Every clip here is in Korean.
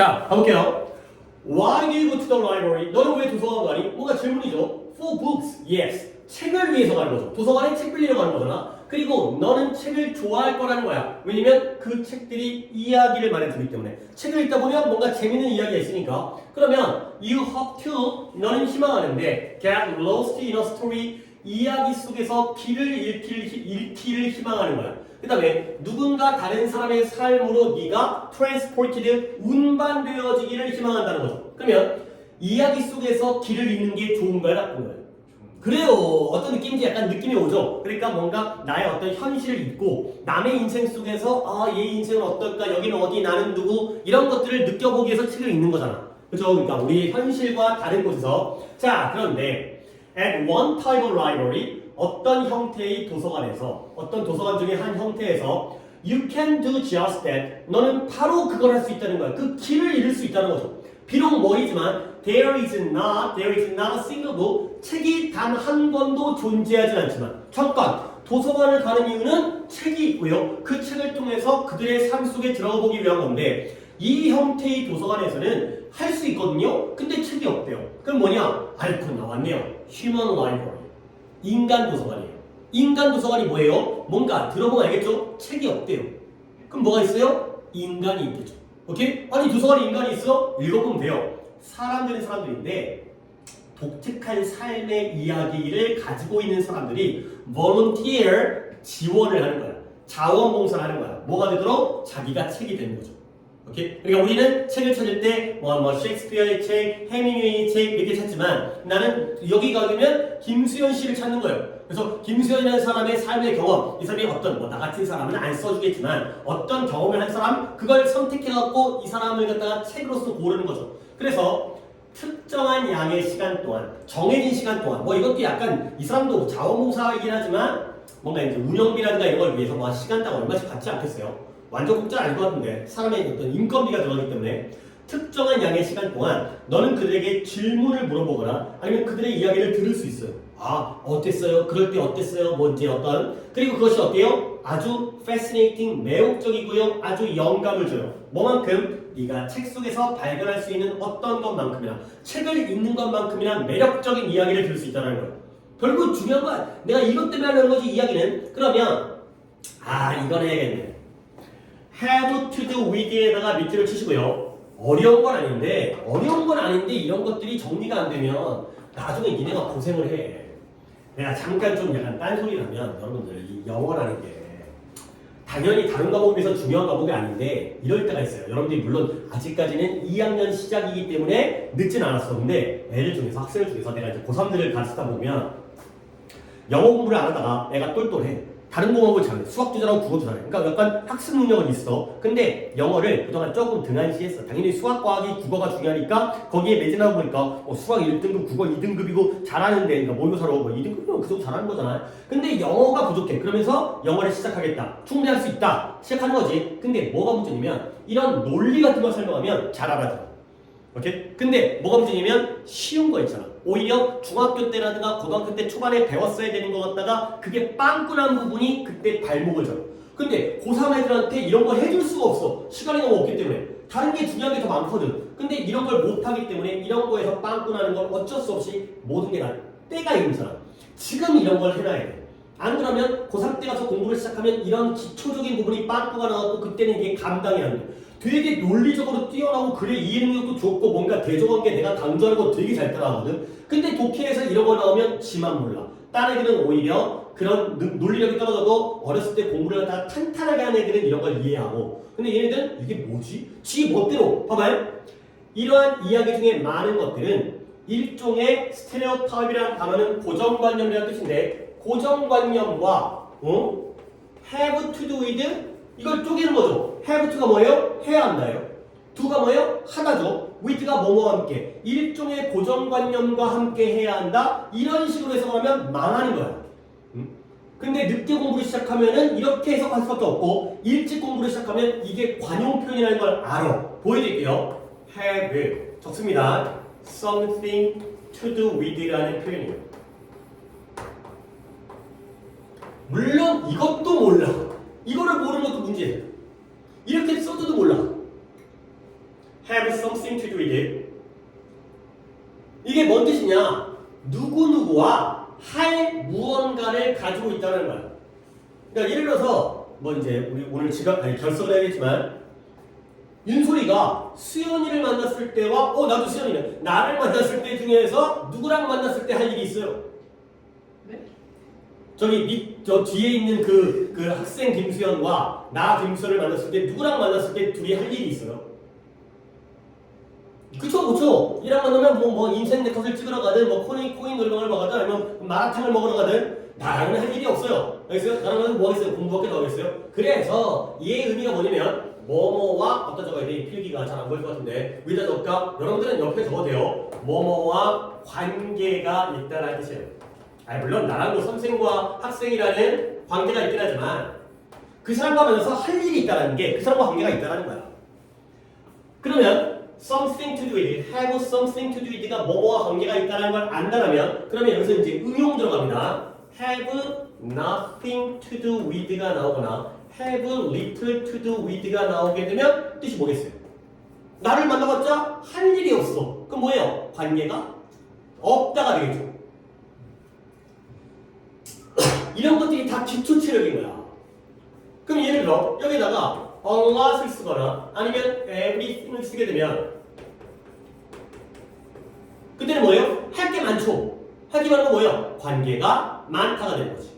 자, 가볼게요. Why do you go to the library? 너는 왜 도서관 가니? 뭔가 질문이죠. For books, yes. 책을 위해서 가는 거죠. 도서관에 책 빌리러 가는 거잖아. 그리고 너는 책을 좋아할 거라는 거야. 왜냐면 그 책들이 이야기를 말해주기 때문에. 책을 읽다 보면 뭔가 재밌는 이야기가 있으니까. 그러면 you hope to, 너는 희망하는데 get lost in a story, 이야기 속에서 길을 잃기를 희망하는 거야. 그 다음에 누군가 다른 사람의 삶으로 네가 transported, 운반되어지기를 희망한다는 거죠. 그러면 이야기 속에서 길을 잃는 게 좋은 거야, 나쁜 거야? 그래요. 어떤 느낌인지 약간 느낌이 오죠. 그러니까 뭔가 나의 어떤 현실을 잊고 남의 인생 속에서 얘 인생은 어떨까, 여기는 어디, 나는 누구, 이런 것들을 느껴보기 위해서 책을 읽는 거잖아. 그렇죠? 그러니까 우리 현실과 다른 곳에서. 자, 그런데 at one type of library, 어떤 형태의 도서관에서, 어떤 도서관 중에 한 형태에서 you can do just that, 너는 바로 그걸 할 수 있다는 거야. 그 길을 잃을 수 있다는 거죠. 비록 뭐이지만 there is not a single book, 책이 단 한 권도 존재하진 않지만, 잠깐 도서관을 가는 이유는 책이 있고요. 그 책을 통해서 그들의 삶 속에 들어가 보기 위한 건데, 이 형태의 도서관에서는 할 수 있거든요. 근데 책이 없대요. 그럼 뭐냐? 알고 나왔네요. Human Library, 인간 도서관이에요. 인간 도서관이 뭐예요? 뭔가 들어보면 알겠죠? 책이 없대요. 그럼 뭐가 있어요? 인간이 있겠죠. 오케이? 아니 도서관에 인간이 있어? 읽어보면 돼요. 사람들은 사람들인데 독특한 삶의 이야기를 가지고 있는 사람들이 volunteer, 지원을 하는 거야. 자원봉사를 하는 거야. 뭐가 되도록? 자기가 책이 되는 거죠. 오케이? 그러니까 우리는 책을 찾을 때 셰익스피어의 책, 해밍웨이의 책 이렇게 찾지만, 나는 여기 가면 김수현 씨를 찾는 거예요. 그래서 김수현이라는 사람의 삶의 경험, 이 사람이 어떤 나 같은 사람은 안 써주겠지만 어떤 경험을 한 사람, 그걸 선택해갖고 이 사람을 갖다가 책으로서 고르는 거죠. 그래서 특정한 양의 시간 동안, 정해진 시간 동안, 이것도 약간 이 사람도 자원봉사이긴 하지만 뭔가 이제 운영비라든가 이런 걸 위해서 시간당 얼마씩 받지 않겠어요? 완전 공짜 아닐 것 같은데 사람의 어떤 인건비가 들어가기 때문에 특정한 양의 시간 동안 너는 그들에게 질문을 물어보거나 아니면 그들의 이야기를 들을 수 있어요. 어땠어요? 그럴 때 어땠어요? 뭔지 어떤, 그리고 그것이 어때요? 아주 fascinating, 매혹적이고요. 아주 영감을 줘요. 뭐만큼? 네가 책 속에서 발견할 수 있는 어떤 것만큼이나, 책을 읽는 것만큼이나 매력적인 이야기를 들을 수 있다는 거예요. 결국 중요한 건 내가 이것 때문에 하는 거지, 이야기는. 그러면 이건 해야겠네. have to do with에다가 밑줄을 치시고요. 어려운 건 아닌데 이런 것들이 정리가 안 되면 나중에 니네가 고생을 해. 내가 잠깐 좀 약간 딴소리를 하면 여러분들 이 영어라는 게 당연히 다른 과목에 비해서 중요한 과목이 아닌데 이럴 때가 있어요. 여러분들이 물론 아직까지는 2학년 시작이기 때문에 늦진 않았어. 근데 애들 중에서, 학생들 중에서 내가 이제 고3들을 가르치다 보면 영어 공부를 안 하다가 애가 똘똘해. 다른 과목을 잘해. 수학도 잘하고 국어도 잘해. 그러니까 약간 학습 능력은 있어. 근데 영어를 그동안 조금 등한시했어. 당연히 수학, 과학이, 국어가 중요하니까 거기에 매진하다 보니까 수학 1등급, 국어 2등급이고 잘하는데, 그러니까 모의고사로 2등급이면 그 정도 잘하는 거잖아. 근데 영어가 부족해. 그러면서 영어를 시작하겠다. 충분히 할 수 있다. 시작하는 거지. 근데 뭐가 문제냐면 이런 논리 같은 걸 설명하면 잘 알아들어. 오케이? 근데 뭐가 문제냐면 쉬운 거 있잖아. 오히려 중학교 때라든가 고등학교 때 초반에 배웠어야 되는 것 같다가 그게 빵꾸난 부분이 그때 발목을 잡아. 근데 고3 애들한테 이런 걸 해줄 수가 없어. 시간이 너무 없기 때문에. 다른 게 중요한 게 더 많거든. 근데 이런 걸 못하기 때문에 이런 거에서 빵꾸나는 건 어쩔 수 없이 모든 게 다 때가 있는 사람. 지금 이런 걸 해놔야 돼. 안 그러면 고3 때 가서 공부를 시작하면 이런 기초적인 부분이 빵꾸가 나갖고 그때는 이게 감당이 안 돼. 되게 논리적으로 뛰어나고 글의 이해 능력도 좋고 뭔가 대조관계 내가 강조하는 거 되게 잘 따라하거든. 근데 독해에서 이런 거 나오면 지만 몰라. 딴 애들은 오히려 그런 논리력이 떨어져도 어렸을 때 공부를 갖다가 탄탄하게 하는 애들은 이런 걸 이해하고, 근데 얘네들은 이게 뭐지? 지 멋대로. 봐봐요. 이러한 이야기 중에 많은 것들은 일종의 스테레오타입이라는 단어는 고정관념이라는 뜻인데, 고정관념과 have to do with 이걸 쪼개는 거죠. have to가 뭐예요? 해야 한다예요. do가 뭐예요? 하다죠. with가 뭐뭐와 함께, 일종의 고정관념과 함께 해야 한다. 이런 식으로 해석하면 망하는 거야. 근데 늦게 공부를 시작하면은 이렇게 해석할 수밖에 없고, 일찍 공부를 시작하면 이게 관용 표현이라는 걸 알아. 보여드릴게요. have 적습니다. something to do with라는 표현이에요. 물론 이것도 몰라. 이거를 모르는 것도 문제예요. 이렇게 써줘도 몰라. have with. 이게 뭔 뜻이냐? 누구누구와 할 무언가를 가지고 있다는 거야. 그러니까 예를 들어서 뭐 이제 우리 오늘 결석을 해야겠지만 윤소리가 수연이를 만났을 때와 나도 수연이네. 나를 만났을 때 중에서 누구랑 만났을 때 할 일이 있어요. 네? 저 뒤에 있는 그 학생 김수연과 나 김수연을 만났을 때 누구랑 만났을 때 둘이 할 일이 있어요. 그쵸. 이랑 만나면 뭐 인생 네컷을 찍으러 가든 뭐 코인 노래방을 가든 아니면 마라탕을 먹으러 가든 나랑은 할 일이 없어요. 알겠어요? 나랑은 뭐 하겠어요? 공부밖에 더 하겠어요? 그래서 얘의 의미가 뭐냐면 뭐뭐와 어디다 적어야 돼? 필기가 잘 안 보일 것 같은데 위에다 적을까? 여러분들은 옆에 적어도 돼요. 뭐뭐와 관계가 있다라는 뜻이에요. 물론 나랑도 선생과 학생이라는 관계가 있긴 하지만 그 사람과 만나서 할 일이 있다는 게 그 사람과 관계가 있다는 거야. 그러면 something to do with, have something to do with가 뭐뭐와 관계가 있다는 걸 안다라면 그러면 여기서 이제 응용 들어갑니다. have nothing to do with가 나오거나 have little to do with가 나오게 되면 뜻이 뭐겠어요? 나를 만나봤자 할 일이 없어. 그럼 뭐예요? 관계가 없다가 되겠죠. 이런 것들이 다 기초 체력인 거야. 그럼 예를 들어 여기다가 a lot을 쓰거나 아니면 everything을 쓰게 되면 그때는 뭐예요? 할 게 많죠. 할 게 많은 건 뭐예요? 관계가 많다가 되는 거지.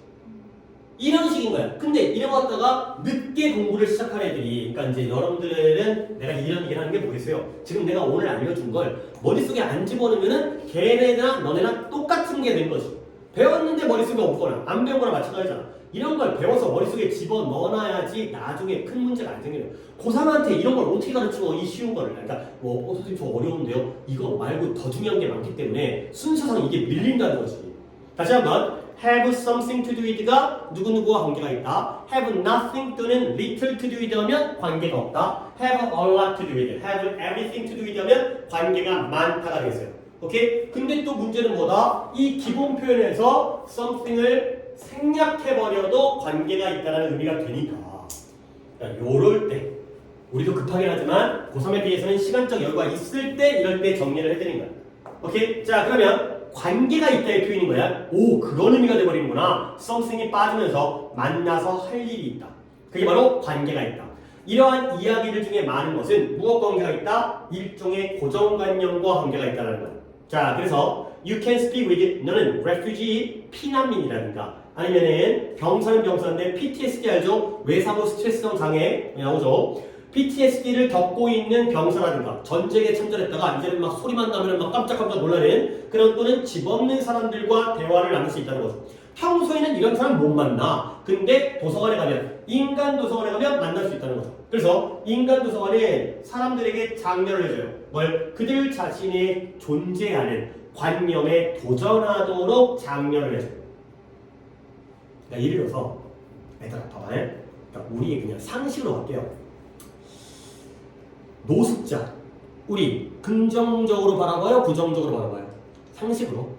이런 식인 거야. 근데 이런 거 갖다가 늦게 공부를 시작한 애들이, 그러니까 이제 여러분들은 내가 이런 얘기를 하는 게 뭐겠어요? 지금 내가 오늘 알려준 걸 머릿속에 안 집어넣으면은 걔네나 너네나 똑같은 게 된 거지. 배웠는데 머릿속에 없거나 안 배운 거나 마찬가지잖아. 이런 걸 배워서 머릿속에 집어넣어놔야지 나중에 큰 문제가 안 생겨요. 고3한테 이런 걸 어떻게 가르쳐? 이 쉬운 거를. 그러니까 선생님 저 어려운데요. 이거 말고 더 중요한 게 많기 때문에 순서상 이게 밀린다는 거지. 다시 한번 have something to do with가 누구누구와 관계가 있다. have nothing 또는 little to do with 하면 관계가 없다. have a lot to do with, have everything to do with 하면 관계가 많다가 되겠어요. 오케이? 근데 또 문제는 뭐다? 이 기본 표현에서 something을 생략해버려도 관계가 있다는 의미가 되니까 요럴 때 우리도 급하긴 하지만 고3에 비해서는 시간적 여유가 있을 때 이럴 때 정리를 해드리는 거야. 오케이? 자 그러면 관계가 있다의 표현인 거야. 오 그런 의미가 돼버리는구나. something이 빠지면서 만나서 할 일이 있다. 그게 바로 관계가 있다. 이러한 이야기들 중에 많은 것은 무엇과 관계가 있다? 일종의 고정관념과 관계가 있다는 거야. 자 그래서 you can speak with 너는 refugee 피난민이라든가 아니면은 병사는 병사인데 PTSD 알죠? 외상후 스트레스성 장애 나오죠. PTSD를 겪고 있는 병사라든가 전쟁에 참전했다가 이제는 막 소리만 나면 막 깜짝깜짝 놀라는 그런 또는 집 없는 사람들과 대화를 나눌 수 있다는 거죠. 평소에는 이런 사람 못 만나. 근데 도서관에 가면 인간 도서관에 가면 만날 수 있다는 거죠. 그래서 인간 도서관은 사람들에게 장려를 해줘요. 뭘? 그들 자신의 존재하는 관념에 도전하도록 장려를 해줘요. 그러니까 예를 들어서 얘들아 봐봐요. 그러니까 우리 그냥 상식으로 갈게요. 노숙자 우리 긍정적으로 바라봐요? 부정적으로 바라봐요? 상식으로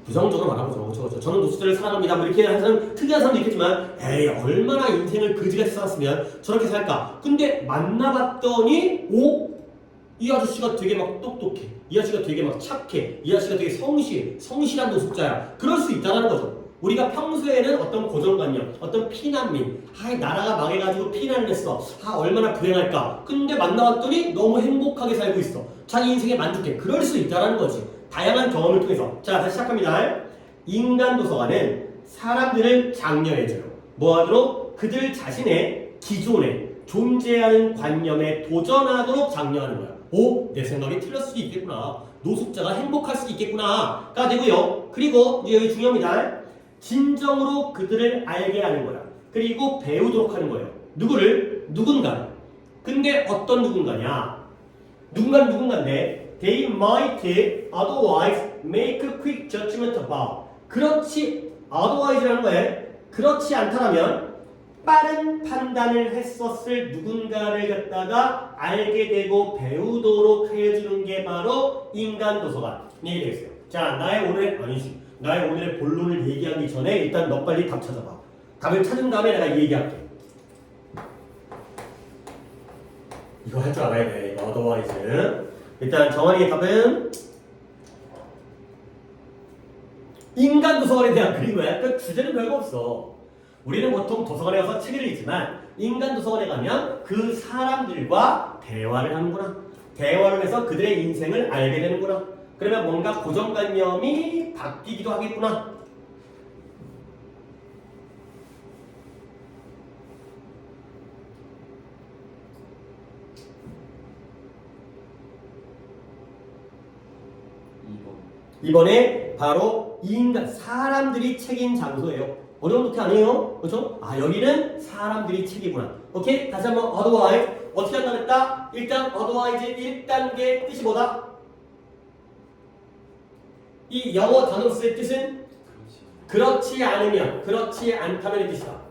부정적으로 바라보죠. 그렇죠. 저는 노숙자를 사랑합니다. 뭐 이렇게 하는 사람 특이한 사람도 있겠지만 에이 얼마나 인생을 그지같이 살았으면 저렇게 살까. 근데 만나봤더니 이 아저씨가 되게 막 똑똑해. 이 아저씨가 되게 막 착해. 이 아저씨가 되게 성실한 노숙자야. 그럴 수 있다는 거죠. 우리가 평소에는 어떤 고정관념, 어떤 피난민, 나라가 망해가지고 피난을 했어. 얼마나 불행할까. 근데 만나봤더니 너무 행복하게 살고 있어. 자기 인생에 만족해. 그럴 수 있다는 거지. 다양한 경험을 통해서. 자, 다시 시작합니다. 인간 도서관은 사람들을 장려해줘요. 뭐하도록? 그들 자신의 기존에 존재하는 관념에 도전하도록 장려하는 거야. 내 생각이 틀렸을 수도 있겠구나. 노숙자가 행복할 수도 있겠구나가 되고요. 그리고 여기 중요합니다. 진정으로 그들을 알게 하는 거야. 그리고 배우도록 하는 거예요. 누군가. 근데 어떤 누군가냐? 누군가는 누군가인데 they might otherwise make a quick judgment about. 그렇지 otherwise라는 거에 그렇지 않다면 빠른 판단을 했었을 누군가를 갖다가 알게 되고 배우도록 해주는 게 바로 인간 도서관이 되겠어요. 자, 나의 오늘의 본론을 얘기하기 전에 일단 너 빨리 답 찾아봐. 답을 찾은 다음에 내가 얘기할게. 이거 할 줄 알아야 돼. otherwise. 일단 정원이의 답은 인간 도서관에 대한 그림이야. 그 주제는 별거 없어. 우리는 보통 도서관에 가서 책을 읽지만 인간 도서관에 가면 그 사람들과 대화를 하는구나. 대화를 해서 그들의 인생을 알게 되는구나. 그러면 뭔가 고정관념이 바뀌기도 하겠구나. 이번에 바로 인간, 사람들이 책인 장소예요. 어려운 독해 아니에요? 그렇죠? 아, 여기는 사람들이 책이구나. 오케이? 다시 한번 otherwise. 어떻게 한다 그랬다? 일단 otherwise 1단계 뜻이 뭐다? 이 영어 단어 쓸 뜻은 그렇지 않으면, 그렇지 않다면의 뜻이다.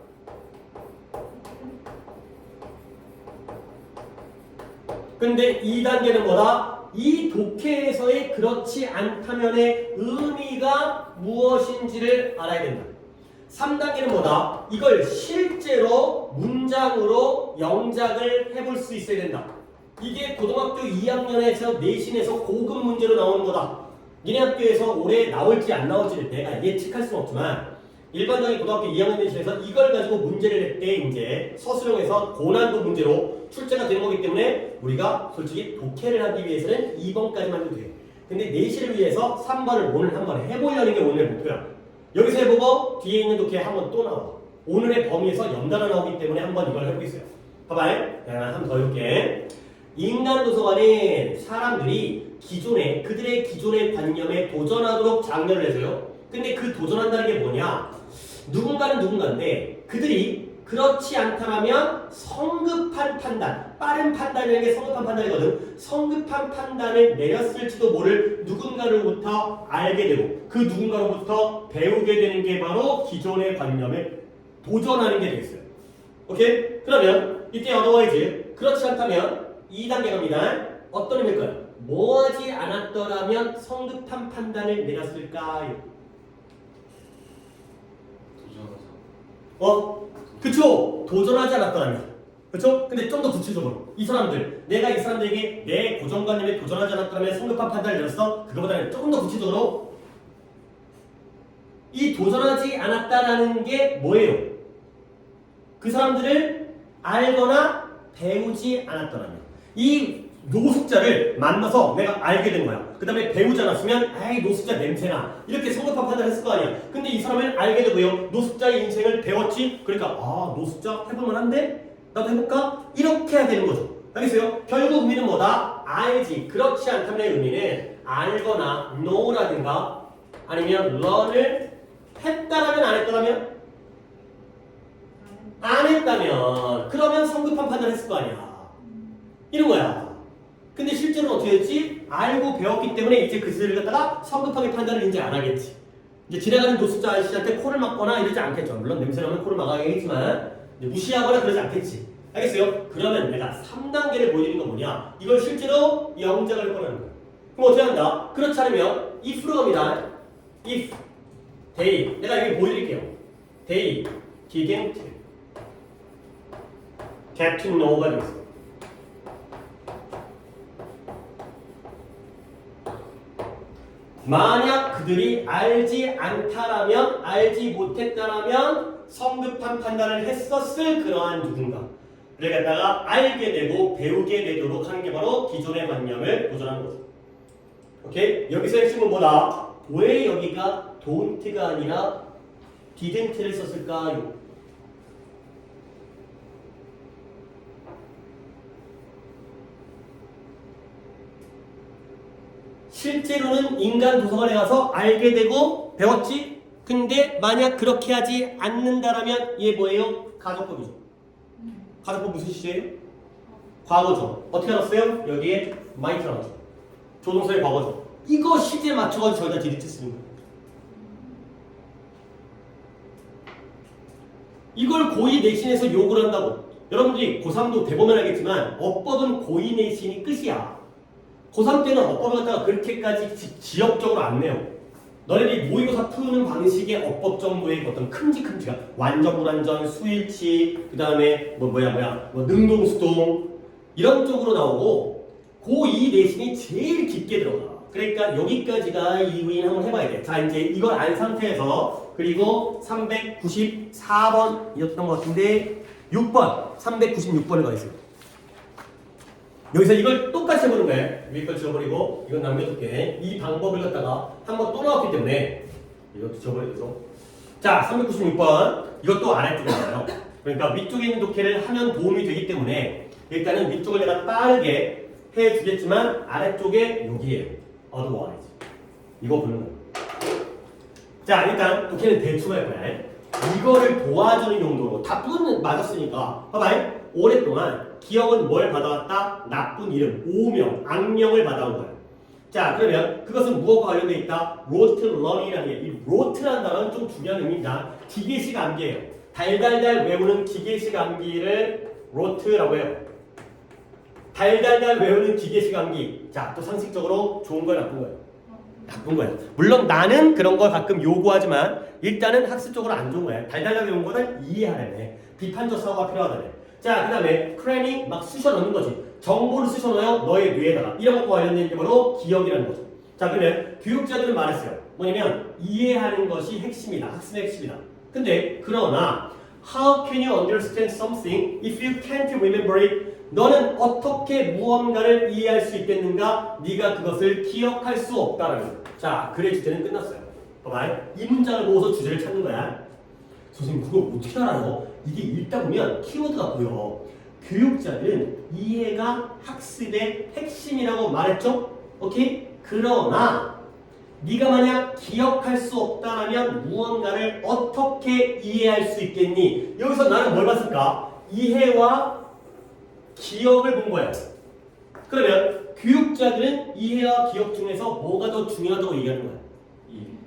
근데 2단계는 뭐다? 이 독해에서의 그렇지 않다면의 의미가 무엇인지를 알아야 된다. 3단계는 뭐다? 이걸 실제로 문장으로 영작을 해볼 수 있어야 된다. 이게 고등학교 2학년에서 내신에서 고급 문제로 나오는 거다. 니네 학교에서 올해 나올지 안 나올지를 내가 예측할 수는 없지만 일반적인 고등학교 2학년 내신에서 이걸 가지고 문제를 낼 때 이제 서술형에서 고난도 문제로 출제가 되는 거기 때문에 우리가 솔직히 독해를 하기 위해서는 2번까지만 해도 돼요. 근데 내신을 위해서 3번을 오늘 한번 해보려는 게 오늘의 목표야. 여기서 해보고 뒤에 있는 독해 한번 또 나와. 오늘의 범위에서 연달아 나오기 때문에 한번 이걸 해보겠어요. 봐봐요. 내가 한번 더 해볼게. 인간 도서관은 사람들이 그들의 기존의 관념에 도전하도록 장려를 해줘요. 근데 그 도전한다는 게 뭐냐? 누군가는 누군가인데 그들이 그렇지 않다면 성급한 판단, 빠른 판단이라는 게 성급한 판단이거든. 성급한 판단을 내렸을지도 모를 누군가로부터 알게 되고 그 누군가로부터 배우게 되는 게 바로 기존의 관념에 도전하는 게 되겠어요. 오케이? 그러면 이때 otherwise 그렇지 않다면 2단계 갑니다. 어떤 의미일까요? 뭐 하지 않았더라면 성급한 판단을 내렸을까요? 그쵸? 도전하지 않았더라면. 그쵸? 근데 좀 더 구체적으로 이 사람들, 내가 이 사람들에게 내 고정관념에 도전하지 않았더라면 성급한 판단을 내렸어. 그거보다는 조금 더 구체적으로 이 도전하지 않았다라는 게 뭐예요? 그 사람들을 알거나 배우지 않았더라면. 이 노숙자를 만나서 내가 알게 된 거야. 그 다음에 배우지 않았으면 에이 노숙자 냄새나 이렇게 성급한 판단을 했을 거 아니야. 근데 이 사람을 알게 되고요. 노숙자의 인생을 배웠지. 그러니까 아 노숙자 해볼만 한데? 나도 해볼까? 이렇게 해야 되는 거죠. 알겠어요? 결국 의미는 뭐다? 알지. 그렇지 않다면의 의미는 알거나 know라든가 아니면 learn을 했다라면 안 했다라면? 안 했다면 그러면 성급한 판단을 했을 거 아니야. 이런 거야. 근데 실제로는 어떻게 됐지? 알고 배웠기 때문에 이제 그들을 갖다가 성급하게 판단을 이제 안 하겠지. 이제 지나가는 노숙자 아저씨한테 코를 막거나 이러지 않겠죠. 물론 냄새나면 코를 막아야겠지만 무시하거나 그러지 않겠지. 알겠어요? 그러면 내가 3단계를 보여드리는 건 뭐냐? 이걸 실제로 영작을 꺼내는 거야. 그럼 어떻게 한다? 그렇지 않으면 if로 갑니다. if they 내가 여기 보여드릴게요. they didn't get to know가 되겠어. 만약 그들이 알지 않다라면, 알지 못했다라면 성급한 판단을 했었을 그러한 누군가를 갖다가 알게 되고 배우게 되도록 하는 게 바로 기존의 관념을 도전하는 거죠. 오케이? 여기서 핵심은 뭐다? 왜 여기가 don't가 아니라 didn't를 썼을까요? 실제로는 인간 도서관에 가서 알게 되고 배웠지? 근데 만약 그렇게 하지 않는다라면 얘 뭐예요? 가정법이죠. 가정법 무슨 시제예요? 과거죠. 어떻게 알았어요? 여기에 might 나왔죠. 조동사의 과거죠. 이거 시제에 맞춰가지고 저희가 디리트 쓰는 거예요. 이걸 고2 내신에서 욕을 한다고. 여러분들이 고3도 대보면 알겠지만 어법은 고2 내신이 끝이야. 고3 때는 어법을 갖다가 그렇게까지 지역적으로 안 내요. 너네들이 모의고사 푸는 방식의 어법 정도의 어떤 큼직큼직한 완전 불완전, 수일치, 그 다음에 뭐 능동수동 이런 쪽으로 나오고 고2 내신이 제일 깊게 들어가. 그러니까 여기까지가 이유인 한번 해봐야 돼. 자, 이제 이걸 안 상태에서 그리고 394번이었던 것 같은데 6번, 396번을 가겠어요. 여기서 이걸 똑같이 해보는 거예요. 위에 걸 지워버리고 이건 남겨둘게. 이 방법을 갖다가 한번 또 나왔기 때문에 이것도 지워버리죠. 자, 396번 이것도 아래쪽에 나와요. 그러니까 위쪽에 있는 독해를 하면 도움이 되기 때문에 일단은 위쪽을 내가 빠르게 해주겠지만 아래쪽에 여기에요. otherwise 이거 보는 거예요. 자, 일단 독해는 대충 할 거야. 이거를 도와주는 용도로 답은 맞았으니까 봐봐. 오랫동안 기억은 뭘 받아왔다? 나쁜 이름, 오명, 악명을 받아온 거야. 자, 그러면 그것은 무엇과 관련되어 있다? rote learning이라는 게, 이 rote라는 단어는 좀 중요한 의미입니다. 기계식 암기예요. 달달달 외우는 기계식 암기를 rote라고 해요. 달달달 외우는 기계식 암기. 자, 또 상식적으로 좋은 거야, 나쁜 거야? 나쁜 거야. 물론 나는 그런 걸 가끔 요구하지만 일단은 학습적으로 안 좋은 거야. 달달달 외운 거는 이해하려네. 비판적 사고가 필요하다네. 자, 그 다음에 크래닝 막 쑤셔 넣는 거지. 정보를 쑤셔 넣어요. 너의 뇌에다가. 이런 것과 관련된 게 바로 기억이라는 거죠. 자, 그러면 교육자들은 말했어요. 뭐냐면 이해하는 것이 핵심이다. 학습의 핵심이다. 근데 그러나 How can you understand something if you can't remember it? 너는 어떻게 무언가를 이해할 수 있겠는가? 네가 그것을 기억할 수 없다라는 거야. 자, 글의 주제는 끝났어요. 봐봐. 이 문장을 보고서 주제를 찾는 거야. 선생님 그걸 어떻게 알아요? 이게 읽다 보면 키워드가 보여. 교육자들은 이해가 학습의 핵심이라고 말했죠? 오케이? 그러나 네가 만약 기억할 수 없다면 무언가를 어떻게 이해할 수 있겠니? 여기서 나는 뭘 봤을까? 이해와 기억을 본 거야. 그러면 교육자들은 이해와 기억 중에서 뭐가 더 중요하다고 얘기하는 거야?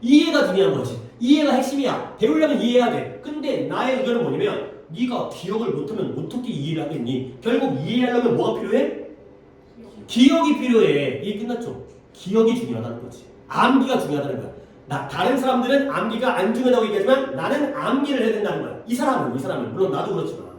이해가 중요한 거지. 이해가 핵심이야. 배우려면 이해해야 돼. 근데 나의 의견은 뭐냐면 네가 기억을 못하면 어떻게 이해를 하겠니? 결국 이해하려면 뭐가 필요해? 기억이 필요해. 이게 끝났죠. 기억이 중요하다는 거지. 암기가 중요하다는 거야. 다른 사람들은 암기가 안 중요하다고 얘기하지만 나는 암기를 해야 된다는 거야. 이 사람은 물론 나도 그렇지만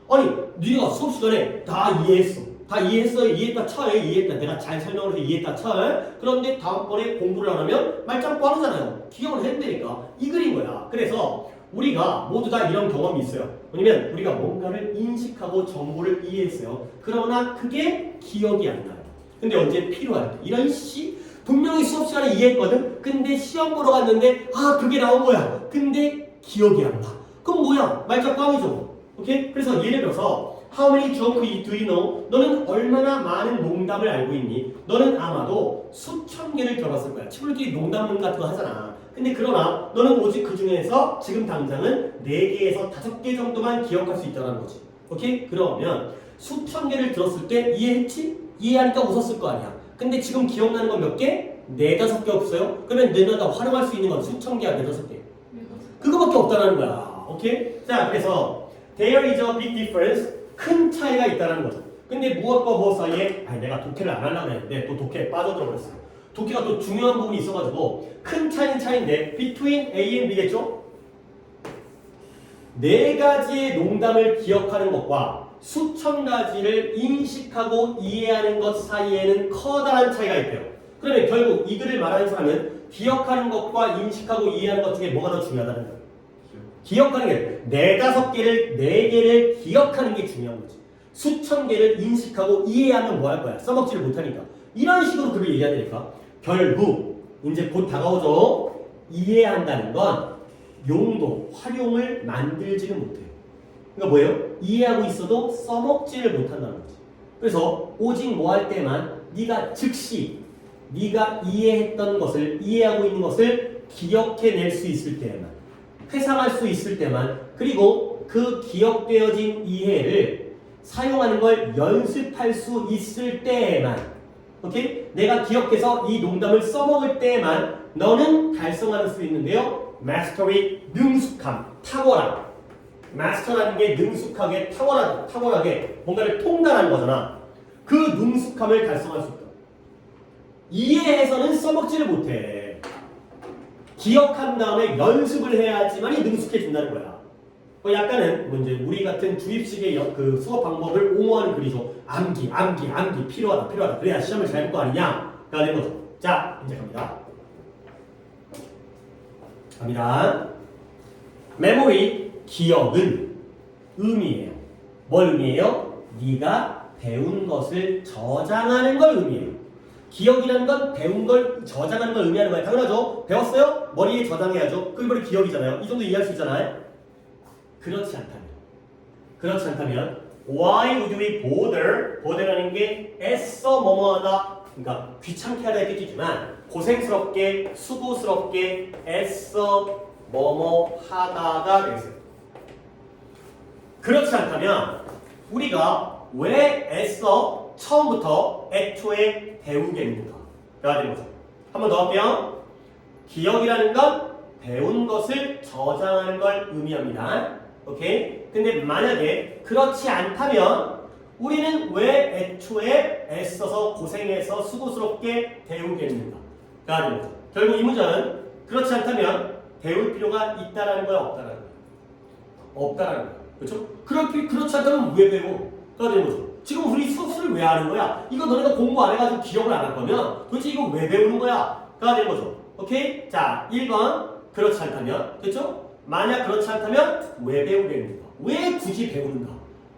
아니 네가 수업 시간에 다 이해했어. 다 이해했어. 이해했다 쳐요. 이해했다. 내가 잘 설명을 해서 이해했다 쳐요. 그런데 다음번에 공부를 안 하면 말짱 꽝이잖아요. 기억을 해야 되니까. 이 글인 거야. 그래서 우리가 모두 다 이런 경험이 있어요. 왜냐면 우리가 뭔가를 인식하고 정보를 이해했어요. 그러나 그게 기억이 안 나요. 근데 언제 필요할 때 이런 분명히 수업 시간에 이해했거든. 근데 시험 보러 갔는데 그게 나온 거야. 근데 기억이 안 나. 그럼 뭐야? 말짱 꽝이죠. 오케이? 그래서 예를 들어서 How many jokes do you know? 너는 얼마나 많은 농담을 알고 있니? 너는 아마도 수천 개를 들어봤을 거야. 친구들끼리 농담 같은 거 하잖아. 근데 그러나 너는 오직 그 중에서 지금 당장은 4개에서 5개 정도만 기억할 수 있다는 거지. 오케이? 그러면 수천 개를 들었을 때 이해했지? 이해하니까 웃었을 거 아니야. 근데 지금 기억나는 건 몇 개? 4, 5개 없어요? 그러면 내가 활용할 수 있는 건 수천 개야, 4, 5개? 그거밖에 없다는 거야. 오케이? 자, 그래서 There is a big difference. 큰 차이가 있다는 거죠. 근데 무엇과 무엇 사이에 내가 독해를 안 하려고 했는데 또 독해에 빠져들어 버렸어요. 독해가 또 중요한 부분이 있어가지고 큰 차이는 차이인데 between A and B겠죠? 4가지의 농담을 기억하는 것과 수천 가지를 인식하고 이해하는 것 사이에는 커다란 차이가 있대요. 그러면 결국 이 글을 말하는 사람은 기억하는 것과 인식하고 이해하는 것 중에 뭐가 더 중요하다는 거예요. 기억하는 게 4, 5개를 기억하는 게 중요한 거지. 수천 개를 인식하고 이해하면 뭐 할 거야? 써먹지를 못하니까. 이런 식으로 글을 얘기해야 되니까 결국 이제 곧 다가오죠. 이해한다는 건 용도, 활용을 만들지는 못해요. 그러니까 뭐예요? 이해하고 있어도 써먹지를 못한다는 거지. 그래서 오직 뭐 할 때만 네가 즉시 네가 이해했던 것을 이해하고 있는 것을 기억해낼 수 있을 때만 회상할 수 있을 때만 그리고 그 기억되어진 이해를 사용하는 걸 연습할 수 있을 때에만 오케이? 내가 기억해서 이 농담을 써먹을 때에만 너는 달성할 수 있는데요. mastery, 능숙함, 탁월함. master라는 게 능숙하게, 탁월하게 뭔가를 통달하는 거잖아. 그 능숙함을 달성할 수 있다. 이해해서는 써먹지를 못해. 기억한 다음에 연습을 해야지만이 능숙해진다는 거야. 약간은 뭐 이제 우리 같은 주입식의 그 수업 방법을 옹호하는 글이죠. 암기 필요하다. 그래야 시험을 잘 볼 거 아니냐가 되는 거죠. 자, 이제 갑니다. 메모리, 기억은 의미예요. 뭘 의미해요? 네가 배운 것을 저장하는 걸 의미해요. 기억이라는 건 배운 걸 저장하는 걸 의미하는 거예요. 당연하죠. 배웠어요? 머리에 저장해야죠. 그게 바로 기억이잖아요. 이 정도 이해할 수 있잖아요. 그렇지 않다면 why would we bother라는 게 애써 뭐뭐하다, 그러니까 귀찮게 하다의 뜻이지만 고생스럽게 수고스럽게 애써 뭐뭐하다가 되겠어요. 그렇지 않다면 우리가 왜 애써 처음부터 애초에 배우겠는가가 되는 거죠. 한 번 더 할게요. 기억이라는 건 배운 것을 저장하는 걸 의미합니다. 오케이? 근데 만약에 그렇지 않다면 우리는 왜 애초에 애써서 고생해서 수고스럽게 배우겠는가가 되는 거죠. 결국 이 문장은 그렇지 않다면 배울 필요가 있다라는 거야, 없다라는 거야? 없다라는 거야. 그렇죠? 그렇지 않다면 왜 배워? 가 되는 거죠. 지금 우리 수업을 왜 하는 거야? 이거 너네가 공부 안 해가지고 기억을 안 할 거면 도대체 이거 왜 배우는 거야? 가 되는 거죠. 오케이? 자, 1번 그렇지 않다면, 그렇죠? 만약 그렇지 않다면 왜 배우겠는가? 왜 굳이 배우는가?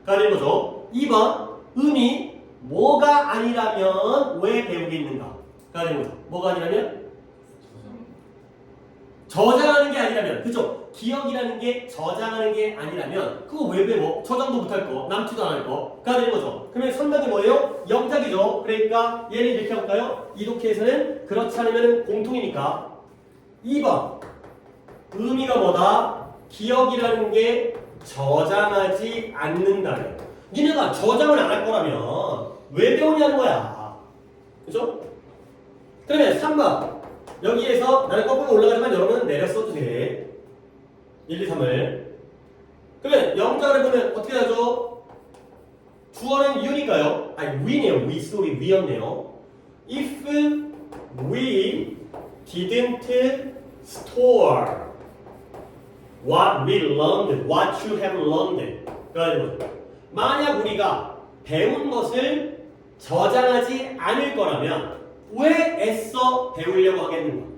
가 되는 거죠. 2번 의미, 뭐가 아니라면 왜 배우겠는가? 가 되는 거죠. 뭐가 아니라면? 저장하는 게 아니라면, 그죠? 기억이라는 게 저장하는 게 아니라면 그거 왜 배워? 저장도 못할 거, 남지도 않을 거가 되는 거죠. 그러면 선택이 뭐예요? 영작이죠. 그러니까 얘는 이렇게 해볼까요? 이독해에서는 그렇지 않으면 공통이니까 2번 의미가 뭐다? 기억이라는 게 저장하지 않는다면, 니네가 저장을 안 할 거라면 왜 배우냐는 거야. 그죠? 그러면 3번 여기에서 나는 거꾸로 올라가지만 여러분은 내려 써도 돼. 1, 2, 3을. 그러면 영작을 보면 어떻게 하죠? 주어는 you니까요. 아니, we네요. we, sorry, we였네요. If we didn't store what we learned, what you have learned. 그러니까 만약 우리가 배운 것을 저장하지 않을 거라면 왜 애써 배우려고 하겠는가?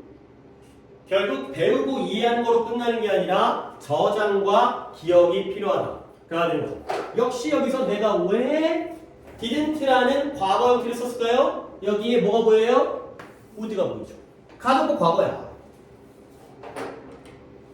결국 배우고 이해하는 거로 끝나는 게 아니라 저장과 기억이 필요하다가 되는 거죠. 역시 여기서 내가 왜 didn't라는 과거 형태를 썼을까요? 여기에 뭐가 보여요? would가 보이죠. 가정법 과거야.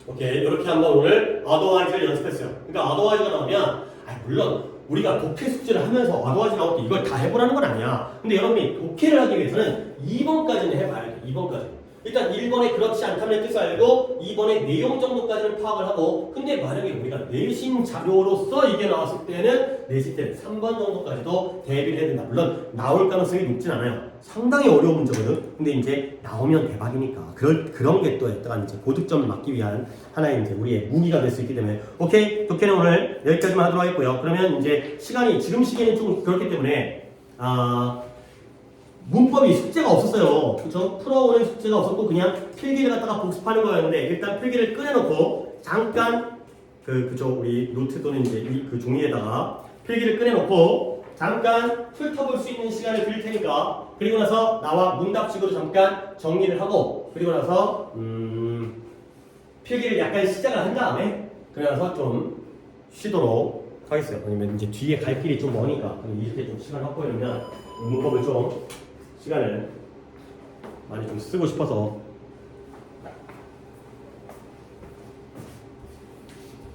오케이, 이렇게 한번 오늘 otherwise를 연습했어요. 그러니까 otherwise가 나오면 물론 우리가 독해 숙제를 하면서 otherwise 나올 때 이걸 다 해보라는 건 아니야. 근데 여러분이 독해를 하기 위해서는 2번까지는 해봐야 돼. 2번까지. 일단 1번에 그렇지 않다는 뜻을 알고 2번의 내용 정도까지는 파악을 하고, 근데 만약에 우리가 내신 자료로서 이게 나왔을 때는 내실 때는 3번 정도까지도 대비를 해야 된다. 물론 나올 가능성이 높진 않아요. 상당히 어려운 문제거든. 근데 이제 나오면 대박이니까 그런 게 또 약간 이제 고득점을 막기 위한 하나의 이제 우리의 무기가 될 수 있기 때문에, 오케이, 독해는 오늘 여기까지만 하도록 하겠고요. 그러면 이제 시간이 지금 시기는 좀 그렇기 때문에 문법이 숙제가 없었어요. 그쵸? 풀어오는 숙제가 없었고 그냥 필기를 갖다가 복습하는 거였는데, 일단 필기를 꺼내놓고 잠깐 그죠, 우리 노트 또는 이제 그 종이에다가 필기를 꺼내놓고 잠깐 훑어볼 수 있는 시간을 드릴 테니까, 그리고 나서 나와 문답식으로 잠깐 정리를 하고, 그리고 나서 필기를 약간 시작을 한 다음에 그러나서 좀 쉬도록 하겠어요. 왜냐면 이제 뒤에 갈 길이 좀 머니까 이렇게 좀 시간을 확보해놓으면 문법을 좀 시간을 많이 좀 쓰고 싶어서.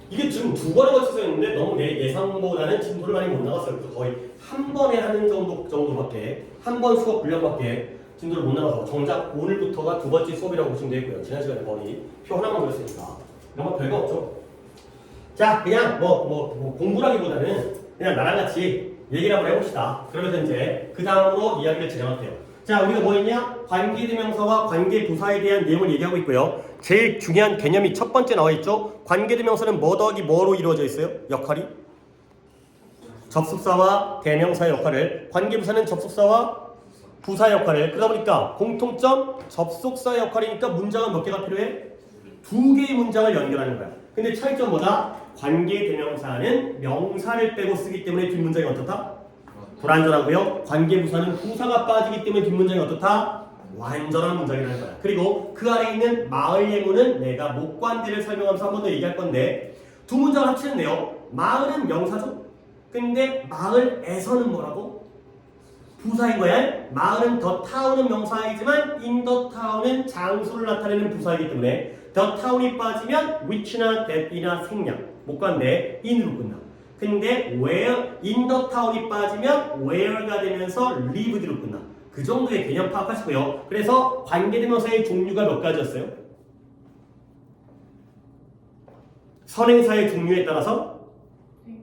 이게 지금 2번에 걸쳐서 했는데 너무 내 예상보다는 진도를 많이 못 나갔어요. 그래서 거의 한 번에 하는 정도밖에, 한 번 수업 분량밖에 진도를 못 나가서 정작 오늘부터가 2번째 수업이라고 보시면 되고요. 지난 시간에 거의 표 하나만 그렸으니까 이런 별거 없죠. 자, 그냥 뭐 공부라기보다는 그냥 나랑 같이 얘기를 한번 해봅시다. 그러면서 이제 그 다음으로 이야기를 진행할게요. 자, 우리가 뭐 했냐? 관계대명사와 관계부사에 대한 내용을 얘기하고 있고요. 제일 중요한 개념이 첫 번째 나와 있죠. 관계대명사는 뭐 더하기 뭐로 이루어져 있어요? 역할이? 접속사와 대명사의 역할을, 관계부사는 접속사와 부사 역할을. 그러다 보니까 공통점 접속사 역할이니까 문장은 몇 개가 필요해? 2개의 문장을 연결하는 거야. 근데 차이점 뭐다? 관계대명사는 명사를 빼고 쓰기 때문에 뒷문장이 어떻다? 불완전하고요. 관계부사는 부사가 빠지기 때문에 뒷문장이 어떻다? 완전한 문장이라는 거야. 그리고 그 아래에 있는 마을 예문은 내가 목관대를 설명하면서 한 번 더 얘기할 건데 두 문장을 합치는데요. 마을은 명사죠. 근데 마을에서는 뭐라고? 부사인 거야. 마을은 더 타운은 명사이지만 in the town은 장소를 나타내는 부사이기 때문에 the town이 빠지면 which나 that이나 생략 목관대 in으로 끝나. 근데 where in the town이 빠지면 where가 되면서 lived로 끝나. 그 정도의 개념 파악하시고요. 그래서 관계대명사의 종류가 몇 가지였어요? 선행사의 종류에 따라서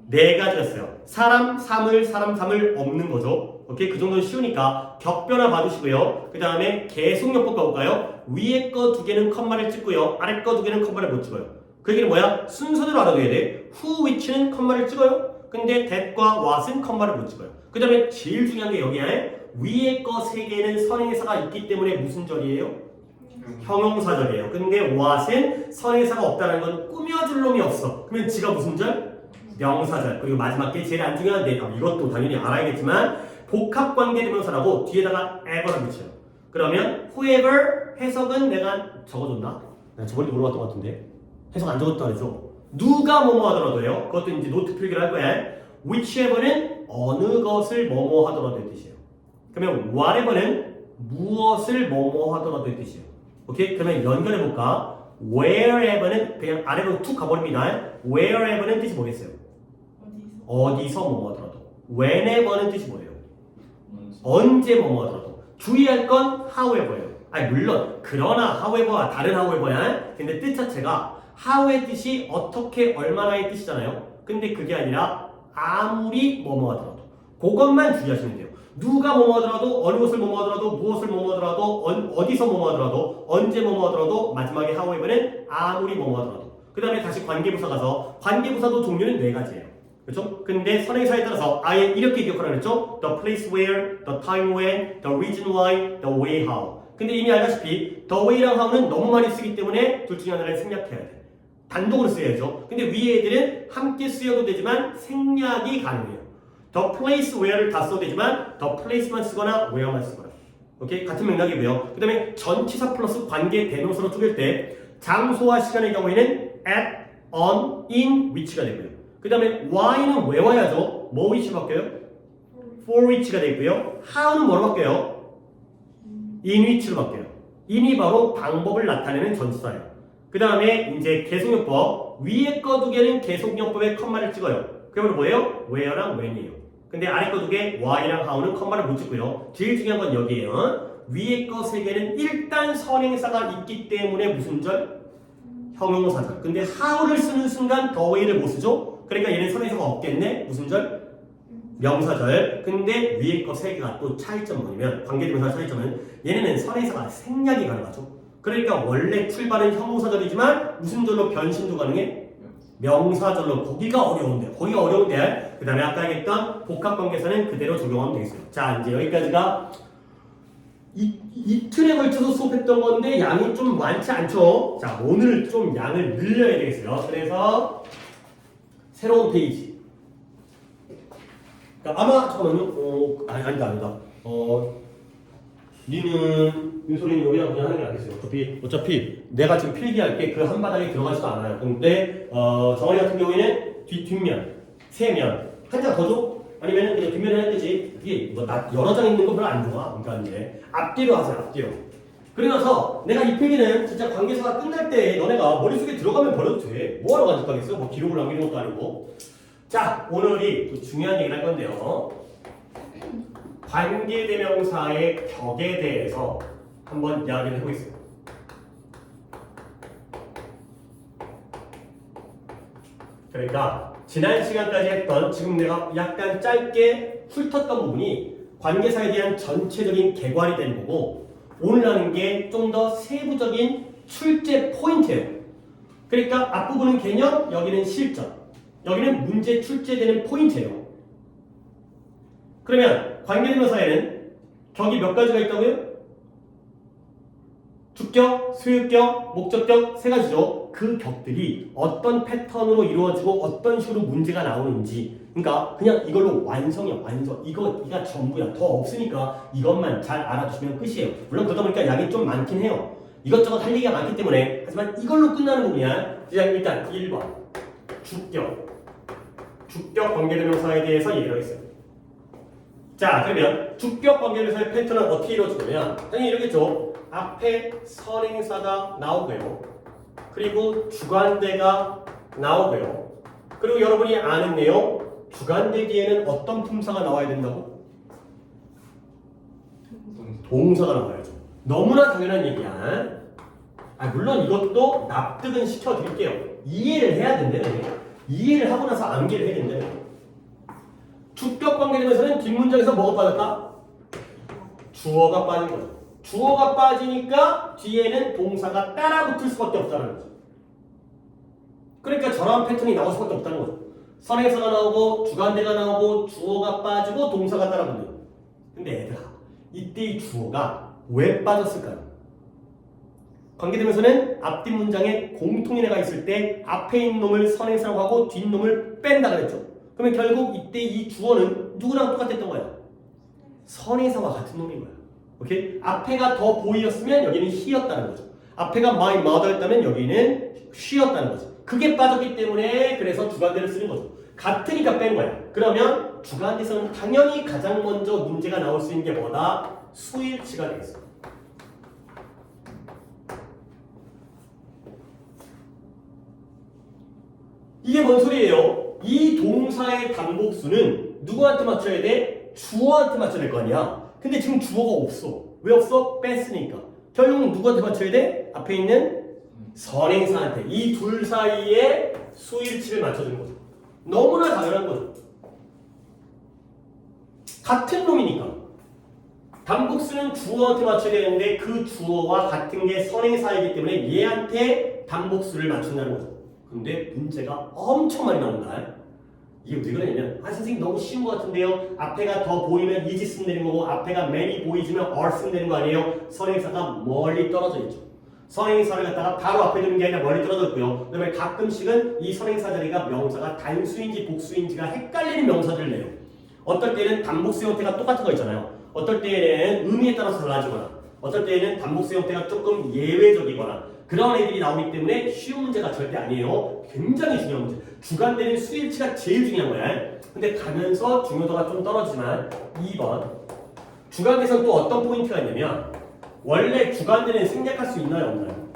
네 가지였어요. 사람, 사물, 사람, 사물 없는 거죠. 오케이? 그 정도는 쉬우니까 격변화 봐주시고요. 그 다음에 계속용법 가볼까요? 위에 거 두 개는 컴마를 찍고요. 아래 거 두 개는 컴마를 못 찍어요. 그 얘기는 뭐야? 순서대로 알아둬야 돼. who, which는 컴마를 찍어요. 근데 that과 what은 컴마를 못 찍어요. 그 다음에 제일 중요한 게 여기야. 위에 거 세 개는 선행사가 있기 때문에 무슨 절이에요? 형용사절이에요. 근데 what은 선행사가 없다는 건 꾸며줄 놈이 없어. 그러면 지가 무슨 절? 명사절. 그리고 마지막 게 제일 안 중요한데 이것도 당연히 알아야겠지만 복합관계대명사라고 뒤에다가 ever를 붙여요. 그러면 whoever 해석은 내가 적어줬나? 나 저번에 물어봤던 것 같은데 해석 안 적었다 그랬죠? 누가 뭐뭐 하더라도요. 그것도 이제 노트 필기를 할 거야. whichever는 어느 것을 뭐뭐 하더라도의 뜻이에요. 그러면 whatever는 무엇을 뭐뭐 하더라도의 뜻이에요. 오케이? 그러면 연결해볼까? wherever는 그냥 아래로 툭 가버립니다. wherever는 뜻이 뭐겠어요? 어디서 뭐뭐 하더라도. whenever는 뜻이 뭐예요? 언제 뭐뭐 하더라도. 주의할 건 however예요. 아니 물론 그러나 however와 다른 however야. 근데 뜻 자체가 how의 뜻이 어떻게 얼마나의 뜻이잖아요. 근데 그게 아니라 아무리 뭐뭐 하더라도. 그것만 주의하시면 돼요. 누가 뭐뭐 하더라도, 어느 것을 뭐뭐 하더라도, 무엇을 뭐뭐 하더라도, 어디서 뭐뭐 하더라도, 언제 뭐뭐 하더라도, 마지막에 however는 아무리 뭐뭐 하더라도. 그 다음에 다시 관계부사 가서 관계부사도 종류는 네 가지예요. 그렇죠? 근데 선행사에 따라서 아예 이렇게 기억하라 그랬죠? The place where, the time when, the reason why, the way how. 근데 이미 알다시피 the way랑 how는 너무 많이 쓰기 때문에 둘 중에 하나를 생략해야 돼. 단독으로 쓰여야죠. 근데 위에 애들은 함께 쓰여도 되지만 생략이 가능해요. The place where를 다 써도 되지만 the place만 쓰거나 where만 쓰거나. 오케이? 같은 맥락이고요. 그 다음에 전치사 플러스 관계 대명사로 쪼갤 때 장소와 시간의 경우에는 at, on, in, which가 되고요. 그 다음에 why는 왜 와야죠? 뭐 which 바뀌어요? for which가 되고요. how는 뭐로 바뀌어요? in which로 바뀌어요. in이 바로 방법을 나타내는 전치사예요. 그 다음에 이제 계속용법 위에 거 두 개는 계속용법에 컴마를 찍어요. 그러면 뭐예요? where랑 when이에요. 근데 아래 거 두 개 why랑 how는 컴마를 못 찍고요. 제일 중요한 건 여기에요. 위에 거 세 개는 일단 선행사가 있기 때문에 무슨 절? 형용사절. 근데 how를 쓰는 순간 the way를 못 쓰죠? 그러니까 얘는 선행사가 없겠네? 무슨 절? 명사절. 근데 위에 거 세 개가 또 차이점 뭐냐면 관계대명사 차이점은 얘네는 선행사가 생략이 가능하죠. 그러니까 원래 출발은 형용사절이지만 무슨 절로 변신도 가능해? 명사절로. 거기가 어려운데 그 다음에 아까 얘기했던 복합관계사는 그대로 적용하면 되겠어요. 자 이제 여기까지가 이틀에 걸쳐서 수업했던 건데 양이 좀 많지 않죠? 자 오늘 좀 양을 늘려야 되겠어요. 그래서 새로운 페이지. 그러니까 아마 잠깐만요. 아니다. 니는 윤소리는 여기다 그냥 하는 게 낫겠어요. 어차피 내가 지금 필기할 게 그 한 바닥에 들어가지도 않아요. 근데 정원이 같은 경우에는 뒷면, 세면 한 장 더 줘? 아니면 그냥 뒷면에 해야 되지. 이게 뭐 여러 장 있는 거 별로 안 좋아. 그러니까 이제 앞뒤로 하세요. 앞뒤로. 그러나서 내가 이 필기는 진짜 관계사가 끝날 때 너네가 머릿속에 들어가면 버려도 돼. 뭐하러 간직하겠어? 뭐 기록을 남기는 것도 아니고. 자 오늘이 또 중요한 얘기를 할 건데요. 관계대명사의 격에 대해서 한번 이야기를 해보겠습니다. 그러니까 지난 시간까지 했던 지금 내가 약간 짧게 훑었던 부분이 관계사에 대한 전체적인 개괄이 되는 거고 오늘 하는 게 좀 더 세부적인 출제 포인트예요. 그러니까 앞부분은 개념, 여기는 실전, 여기는 문제 출제되는 포인트예요. 그러면 관계대명사에는 격이 몇 가지가 있다고요? 주격, 소유격, 목적격 세 가지죠. 그 격들이 어떤 패턴으로 이루어지고 어떤 식으로 문제가 나오는지 그러니까 그냥 이걸로 완성이야 완성 이가 전부야 더 없으니까 이것만 잘 알아두시면 끝이에요. 물론 그러다 보니까 양이 좀 많긴 해요. 이것저것 할 얘기가 많기 때문에 하지만 이걸로 끝나는 부분이야. 일단 1번 주격 관계대명사에 대해서 얘기를 하겠어요. 자 그러면 주격 관계대명사의 패턴은 어떻게 이루어지냐면 당연히 이러겠죠. 앞에 선행사가 나오고요. 그리고 주관대가 나오고요. 그리고 여러분이 아는 내용 주관대 뒤에는 어떤 품사가 나와야 된다고? 동사가 나와야죠. 너무나 당연한 얘기야. 물론 이것도 납득은 시켜드릴게요. 이해를 해야 된다며. 이해를 하고 나서 암기를 해야 된다며. 주격 관계되면서는 뒷문장에서 뭐가 빠졌다? 주어가 빠진 거죠. 주어가 빠지니까 뒤에는 동사가 따라 붙을 수밖에 없다는 거죠. 그러니까 저런 패턴이 나올 수밖에 없다는 거죠. 선행사가 나오고 주관대가 나오고 주어가 빠지고 동사가 따라 붙는. 근데 얘들아 이때 이 주어가 왜 빠졌을까요? 관계되면서는 앞뒤 문장에 공통인해가 있을 때 앞에 있는 놈을 선행사라고 하고 뒷 놈을 뺀다 그랬죠. 그러면 결국 이때 이 주어는 누구랑 똑같았던 거야? 선행사와 같은 놈인 거야. 오케이? 앞에가 더 보이였으면 여기는 he였다는 거죠. 앞에가 my mother였다면 여기는 she였다는 거죠. 그게 빠졌기 때문에 그래서 주관대를 쓰는 거죠. 같으니까 뺀 거야. 그러면 주관대에서는 당연히 가장 먼저 문제가 나올 수 있는 게 뭐다? 수일치가 되겠어. 이게 뭔 소리예요? 이 동사의 단복수는 누구한테 맞춰야 돼? 주어한테 맞춰야 될 거 아니야. 근데 지금 주어가 없어. 왜 없어? 뺐으니까. 결국은 누구한테 맞춰야 돼? 앞에 있는 선행사한테. 이 둘 사이에 수일치를 맞춰주는 거죠. 너무나 당연한 거죠. 같은 놈이니까. 단복수는 주어한테 맞춰야 되는데 그 주어와 같은 게 선행사이기 때문에 얘한테 단복수를 맞춘다는 거죠. 근데 문제가 엄청 많이 나온다. 이게 왜 그러냐면 선생님 너무 쉬운 것 같은데요. 앞에가 더 보이면 is 쓰면 되는 거고 앞에가 many 보이지면 are 쓰면 되는 거 아니에요. 선행사가 멀리 떨어져 있죠. 선행사를 갖다가 바로 앞에 두는 게 아니라 멀리 떨어져 있고요. 그다음에 가끔씩은 이 선행사 자리가 명사가 단수인지 복수인지가 헷갈리는 명사들을 내요. 어떨 때는 단복수 형태가 똑같은 거 있잖아요. 어떨 때는 의미에 따라서 달라지거나 어떨 때는 단복수 형태가 조금 예외적이거나 그런 애들이 나오기 때문에 쉬운 문제가 절대 아니에요. 굉장히 중요한 문제. 주관되는 수일치가 제일 중요한 거야. 근데 가면서 중요도가 좀 떨어지지만 2번 주관대에서는 또 어떤 포인트가 있냐면 원래 주관대는 생략할 수 있나요? 없나요?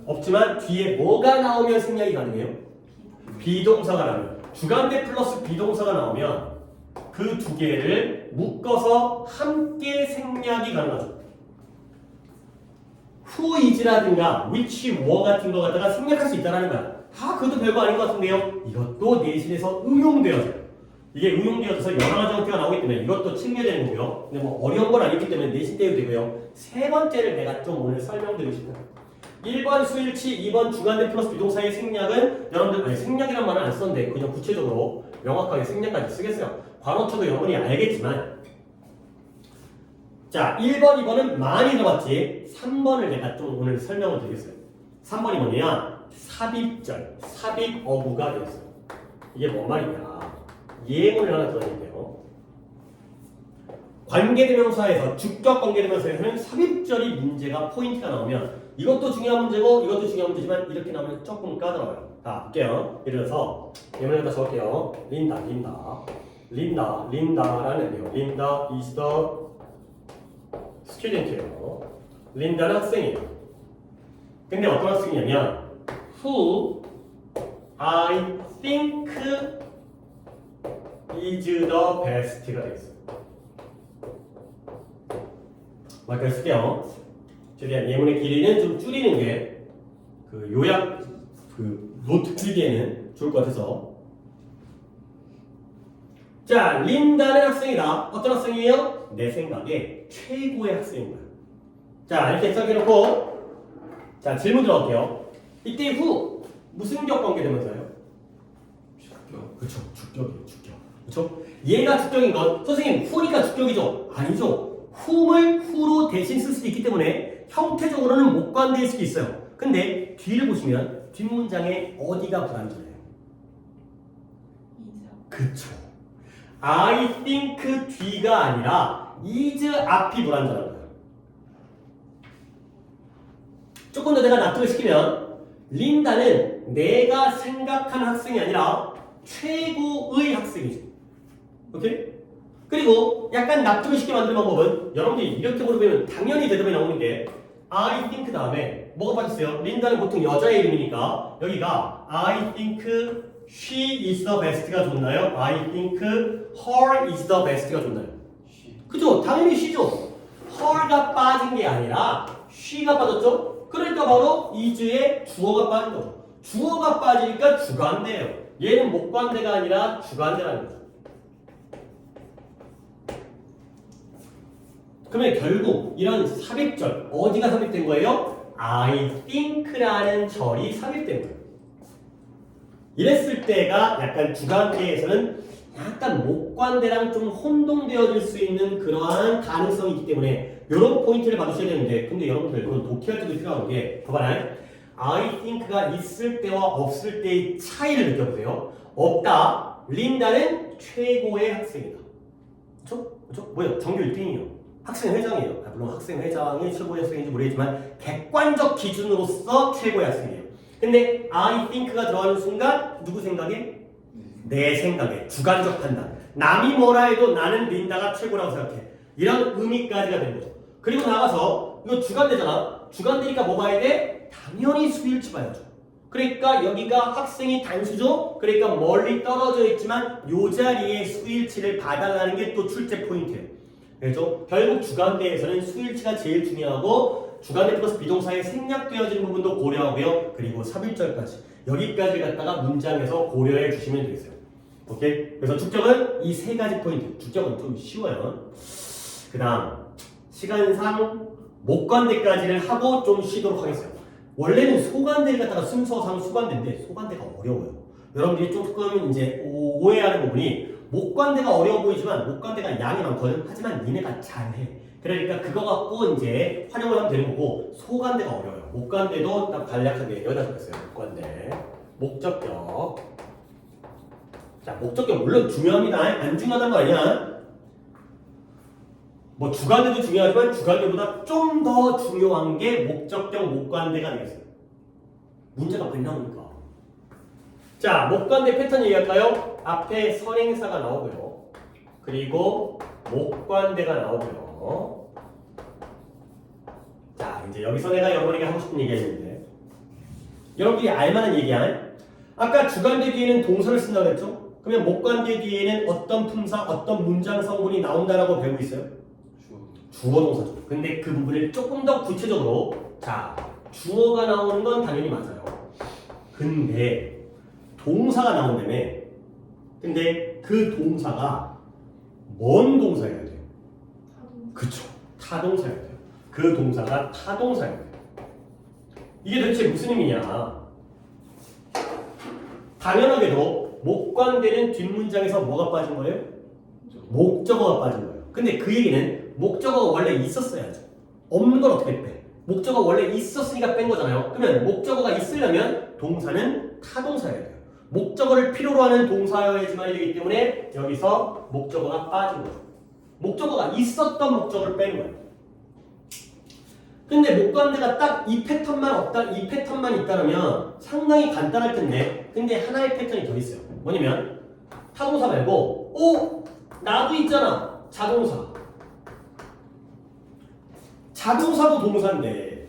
없지만 뒤에 뭐가 나오면 생략이 가능해요? 비동사가 나오면 주관대 플러스 비동사가 나오면 그 두 개를 묶어서 함께 생략이 가능하죠. who is라든가 which, what 같은 거 갖다가 생략할 수 있다는 거야. 그것도 별거 아닌 것 같은데요. 이것도 내신에서 응용되어져요. 이게 응용되어져서 여러 가지 형태가 나오기 때문에 이것도 챙겨야 되는 거고요. 근데 뭐 어려운 건 아니기 때문에 내신 때도 되고요. 세 번째를 내가 좀 오늘 설명드리고 싶어요. 1번 수일치, 2번 주관대 플러스 비동사의 생략은 여러분들 생략이란 말은 안 썼는데 그냥 구체적으로 명확하게 생략까지 쓰겠어요. 관어초도 여러분이 알겠지만 자 1번, 2번은 많이 들어봤지 3번을 내가 좀 오늘 설명을 드리겠어요. 3번이 뭐냐? 삽입절, 삽입어구가 되겠어요. 이게 뭔 말이냐? 예문을 하나 들어있는데요. 관계대명사에서 주격 관계대명사에서는 삽입절이 문제가 포인트가 나오면 이것도 중요한 문제고 이것도 중요한 문제지만 이렇게 나오면 조금 까다로워요. 자 볼게요. 예를 들어서 예문을 갖다 적을게요. 린다라는데요. 린다 is the student예요. 린다는 학생이에요. 근데 어떤 학생이냐면 who I think is the best가 되겠어요. 마이크를 쓸게요. 최대한 예문의 길이는 좀 줄이는 게 그 요약 그 노트 필기에는 좋을 것 같아서. 자, 린다는 학생이다. 어떤 학생이에요? 내 생각에 최고의 학생인 거야. 자, 이렇게 시작해놓고 자 질문 들어갈게요. 이때 후 무슨 격 관계되면서요? 주격. 그렇죠. 주격이에요. 주격. 그렇죠? 얘가 주격인 건 선생님 후니까 주격이죠? 아니죠. whom을 who로 대신 쓸 수도 있기 때문에 형태적으로는 목관대일 수도 있어요. 근데 뒤를 보시면 뒷문장에 어디가 불완전해요? 그쵸. I think 뒤가 아니라 is 앞이 불완전한 거예요. 조금 더 내가 납득을 시키면 린다는 내가 생각한 학생이 아니라 최고의 학생이죠. 오케이? 그리고 약간 납득을 쉽게 만드는 방법은 여러분들이 이렇게 물어보면 당연히 대답이 나오는 게 I think 다음에 뭐가 빠졌어요? 린다는 보통 여자의 이름이니까 여기가 I think she is the best가 좋나요? I think her is the best가 좋나요? 그죠? 당연히 she죠. her가 빠진 게 아니라 she가 빠졌죠? 그러니까 바로 is의 주어가 빠진 거죠. 주어가 빠지니까 주관대예요. 얘는 목관대가 아니라 주관대라는 거죠. 그러면 결국 이런 삽입절 어디가 삽입된 거예요? I think라는 절이 삽입된 거예요. 이랬을 때가 약간 주관대에서는 약간 목관대랑 좀 혼동되어질 수 있는 그러한 가능성이 있기 때문에 이런 포인트를 받으셔야 되는데 근데 여러분들 그건 독해할 때도 필요한 게 봐봐요. I think가 있을 때와 없을 때의 차이를 느껴보세요. 없다. 린다는 최고의 학생이다. 그렇죠? 그렇죠? 뭐예요? 전교 1등이에요. 학생회장이에요. 물론 학생회장이 최고의 학생인지 모르겠지만 객관적 기준으로서 최고의 학생이에요. 근데 I think가 들어가는 순간 누구 생각에? 내 생각에. 주관적 판단. 남이 뭐라 해도 나는 린다가 최고라고 생각해. 이런 의미까지가 되는 거죠. 그리고 나가서 이거 주관대잖아. 주관대니까 뭐 봐야 돼? 당연히 수일치 봐야죠. 그러니까 여기가 학생이 단수죠. 그러니까 멀리 떨어져 있지만 이 자리에 수일치를 봐달라는 게 또 출제 포인트예요. 그렇죠? 결국 주관대에서는 수일치가 제일 중요하고 주관대 플러스 비동사에 생략되어지는 부분도 고려하고요. 그리고 삽입절까지 여기까지 갖다가 문장에서 고려해 주시면 되겠어요. 오케이? 그래서 축적은 이 세 가지 포인트. 축적은 좀 쉬워요. 그 다음 시간상 목관대까지를 하고 좀 쉬도록 하겠어요. 원래는 소관대를 갖다가 순서상 소관대인데 소관대가 어려워요. 여러분들이 조금 이제 오해하는 부분이 목관대가 어려워 보이지만 목관대가 양이 많거든. 하지만 니네가 잘해. 그러니까 그거 갖고 이제 활용을 하면 되는 거고 소관대가 어려워요. 목관대도 딱 간략하게 여기다 적었어요. 목관대. 목적격. 자, 목적격 물론 중요합니다. 안 중요하다는 거 아니야. 뭐 주관대도 중요하지만 주관대보다 좀 더 중요한 게 목적격 목관대가 되겠어요. 문제가 왜 나옵니까? 자, 목관대 패턴 얘기할까요? 앞에 선행사가 나오고요. 그리고 목관대가 나오고요. 자, 이제 여기서 내가 여러분에게 하고 싶은 얘기가 있는데 여러분들이 알만한 얘기야. 아까 주관대 뒤에는 동사를 쓴다고 했죠? 그러면 목관대 뒤에는 어떤 품사, 어떤 문장 성분이 나온다라고 배우고 있어요? 주어 동사죠. 근데 그 부분을 조금 더 구체적으로 자, 주어가 나오는 건 당연히 맞아요. 근데 동사가 나온다며. 근데 그 동사가 뭔 동사여야 돼요? 그쵸. 타동사여야 돼요. 그 동사가 타동사여야 돼요. 이게 도대체 무슨 의미냐? 당연하게도 목관되는 뒷문장에서 뭐가 빠진 거예요? 목적어가 빠진 거예요. 근데 그 얘기는 목적어가 원래 있었어야죠. 없는 걸 어떻게 빼? 목적어가 원래 있었으니까 뺀 거잖아요. 그러면 목적어가 있으려면 동사는 타동사여야 돼요. 목적어를 필요로 하는 동사여야지만 되기 때문에 여기서 목적어가 빠진 거죠. 목적어가 있었던 목적어를 빼는 거예요. 근데 목관대가 딱 이 패턴만 없다, 이 패턴만 있다면 상당히 간단할 텐데, 근데 하나의 패턴이 더 있어요. 뭐냐면 타동사 말고, 나도 있잖아. 자동사. 자동사도 동사인데,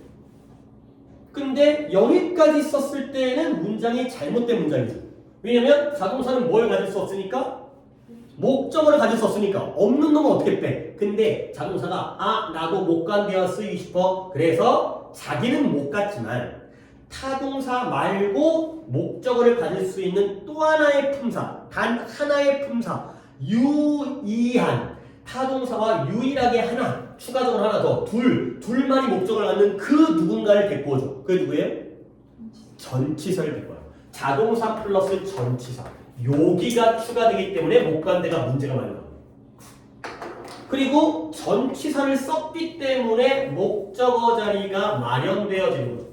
근데 여기까지 썼을 때는 문장이 잘못된 문장이죠. 왜냐면 자동사는 뭘 가질 수 없으니까? 목적어를 가질 수 없으니까 없는 놈은 어떻게 빼? 근데 자동사가 나도 목관대어 쓰이고 싶어. 그래서 자기는 못 갔지만 타동사 말고 목적어를 가질 수 있는 또 하나의 품사, 단 하나의 품사, 유의한 타동사와 유일하게 하나, 추가적으로 하나 더, 둘만이 목적어를 갖는 그 누군가를 데리고 오죠. 그게 누구예요? 전치사를 데리고 와요. 자동사 플러스 전치사. 여기가 추가되기 때문에 목관대가 문제가 많이 나와요. 그리고 전치사를 썼기 때문에 목적어 자리가 마련되어지는 거죠.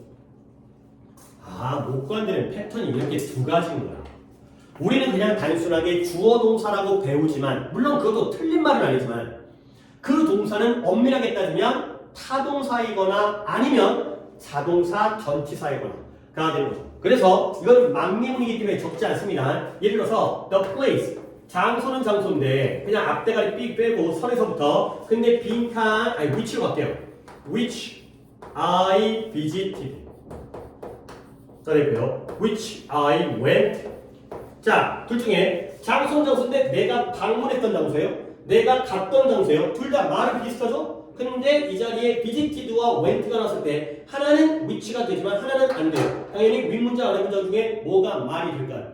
아, 목관되는 패턴이 이렇게 두 가지인 거야. 우리는 그냥 단순하게 주어 동사라고 배우지만, 물론 그것도 틀린 말은 아니지만, 그 동사는 엄밀하게 따지면 타동사이거나 아니면 자동사 전치사이거나가 되는 거죠. 그래서 이건 망미문이기 때문에 적지 않습니다. 예를 들어서 the place, 장소는 장소인데 그냥 앞대가리 삑 빼고 선에서부터, 근데 빈칸, 아니 which로 갈게요. which I visited 가 되고요. which I went. 자, 둘 중에 장소는 장소인데 내가 방문했던 장소예요? 내가 갔던 장소예요? 둘 다 말은 비슷하죠? 근데 이 자리에 visited와 went가 나왔을 때 하나는 which가 되지만 하나는 안 돼요. 당연히 윗문장 아랫문장 중에 뭐가 말이 될까요?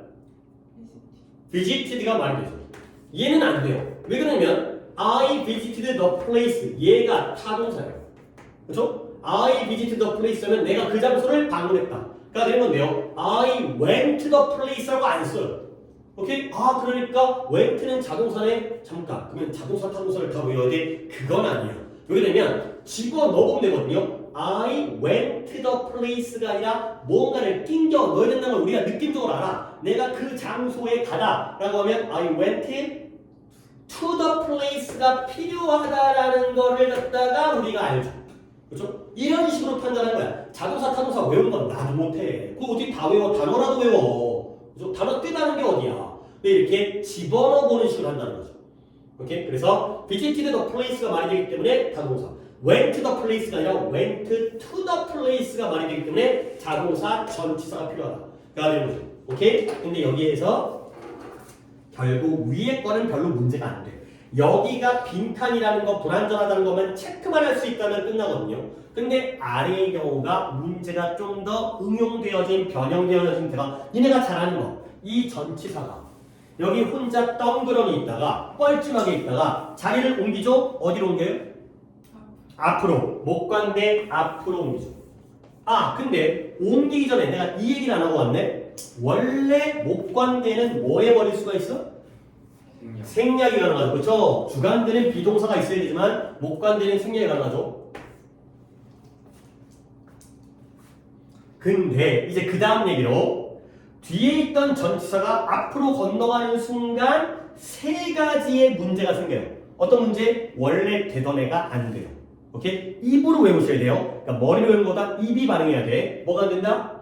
visited가 말이 되죠. 얘는 안 돼요. 왜 그러냐면 I visited the place, 얘가 타동사예요. 그렇죠? I visited the place면 내가 그 장소를 방문했다 가 되는 건데요. I went to the place라고 안 써요. 오케이? 아, 그러니까 went는 자동사네. 잠깐, 그러면 자동사 타동사를 다 외워야 돼? 그건 아니에요. 왜 그러냐면 집어넣으면 되거든요. I went to the place가 아니라 뭔가를 낑겨 넣어야 된다는 걸 우리가 느낌적으로 알아. 내가 그 장소에 가다 라고 하면 I went to the place가 필요하다라는 거를 갖다가 우리가 알죠. 그렇죠? 이런 식으로 판단하는 거야. 자동사 타동사 외우는 건 나도 못해. 그거 어떻게 다 외워? 단어라도 외워. 그렇죠? 단어 뜨다는 게 어디야? 근데 이렇게 집어넣어 보는 식으로 한다는 거죠. 오케이? 그래서 visited the place가 말이 되기 때문에 타동사, went to the place가 아니라 went to the place가 말이 되기 때문에 자동사 전치사가 필요하다가 되는 거죠. 오케이? 근데 여기에서 결국 위에 거는 별로 문제가 안 돼. 여기가 빈칸이라는 거, 불완전하다는 것만 체크만 할 수 있다면 끝나거든요. 근데 아래의 경우가 문제가 좀 더 응용되어진, 변형되어진 데가 니네가 잘 아는 거. 이 전치사가 여기 혼자 덩그러니 있다가 뻘쭘하게 있다가 자리를 옮기죠? 어디로 옮겨요? 앞으로. 목관대 앞으로 옮기죠. 아, 근데 옮기기 전에 내가 이 얘기를 안 하고 왔네? 원래 목관대는 뭐 해버릴 수가 있어? 생략이 가능하죠. 그렇죠? 주관대는 비동사가 있어야 되지만 목관대는 생략이 가능하죠. 근데 이제 그 다음 얘기로 뒤에 있던 전치사가 앞으로 건너가는 순간 세 가지의 문제가 생겨요. 어떤 문제? 원래 되던 애가 안 돼요. 오케이? 입으로 외우셔야 돼요. 그러니까 머리로 외우는 것보다 입이 반응해야 돼. 뭐가 안 된다?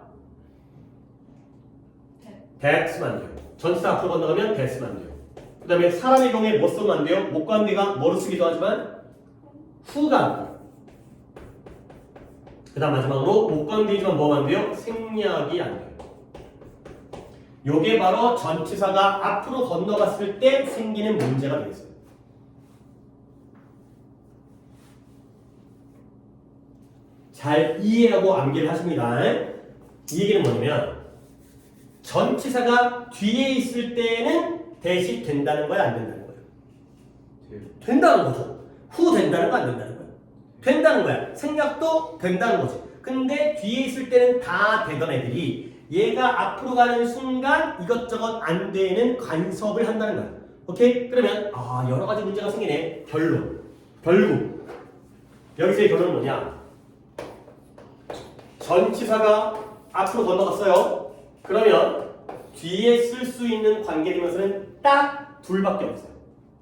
that만 돼요. 전치사 앞으로 건너가면 that만 돼요. 그 다음에 사람의 경우에 뭐 쓰면 안 돼요? 목관대가 뭐로 쓰기도 하지만 who가 안 돼요. 그 다음 마지막으로 목관대이지만 뭐가 안 돼요? 생략이 안 돼요. 요게 바로 전치사가 앞으로 건너갔을 때 생기는 문제가 되겠어요. 잘 이해하고 암기를 하십니다. 이 얘기는 뭐냐면 전치사가 뒤에 있을 때는 대시 된다는 거야, 안 된다는 거야? 된다는 거죠. 후 된다는 거, 안 된다는 거야? 된다는 거야. 생략도 된다는 거지. 근데 뒤에 있을 때는 다 되던 애들이 얘가 앞으로 가는 순간 이것저것 안 되는 간섭을 한다는 거야. 오케이? 그러면 여러 가지 문제가 생기네. 결론. 결국 여기서의 결론은 뭐냐? 전치사가 앞으로 건너갔어요. 그러면 뒤에 쓸 수 있는 관계되면서는 딱 둘밖에 없어요.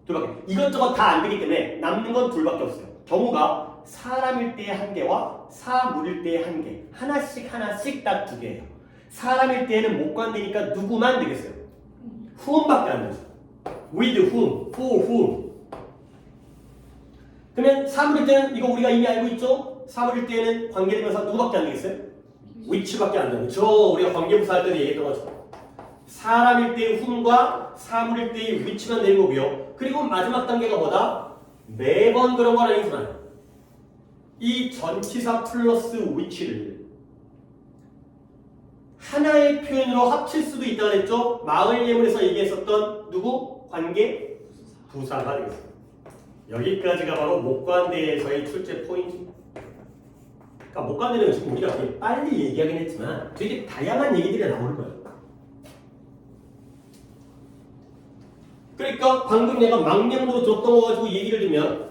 둘밖에. 이것저것 다 안 되기 때문에 남는 건 둘밖에 없어요. 경우가 사람일 때의 한 개와 사물일 때의 한 개. 하나씩 딱 두 개예요. 사람일 때에는 목관되니까 누구만 되겠어요? whom밖에 안 되죠. with whom, for whom. 그러면 사물일 때는 이거 우리가 이미 알고 있죠? 사물일 때에는 관계되면서 누구밖에 안 되겠어요? which밖에 안 되죠. 우리가 관계부사 할 때도 얘기했던 거죠. 사람일 때의 whom과 사물일 때의 which만 되는 거고요. 그리고 마지막 단계가 뭐다? 매번 그런 건 아니지만 이 전치사 플러스 which를 하나의 표현으로 합칠 수도 있다고 했죠? 마을 예문에서 얘기했었던 누구? 관계 부사가 되겠습니다. 여기까지가 바로 목관대에서의 출제 포인트입니다. 그러니까 목관대는 지금 우리가 되게 빨리 얘기하긴 했지만 되게 다양한 얘기들이 나올 거예요. 그러니까 방금 내가 망령으로 들었던 거 가지고 얘기를 들면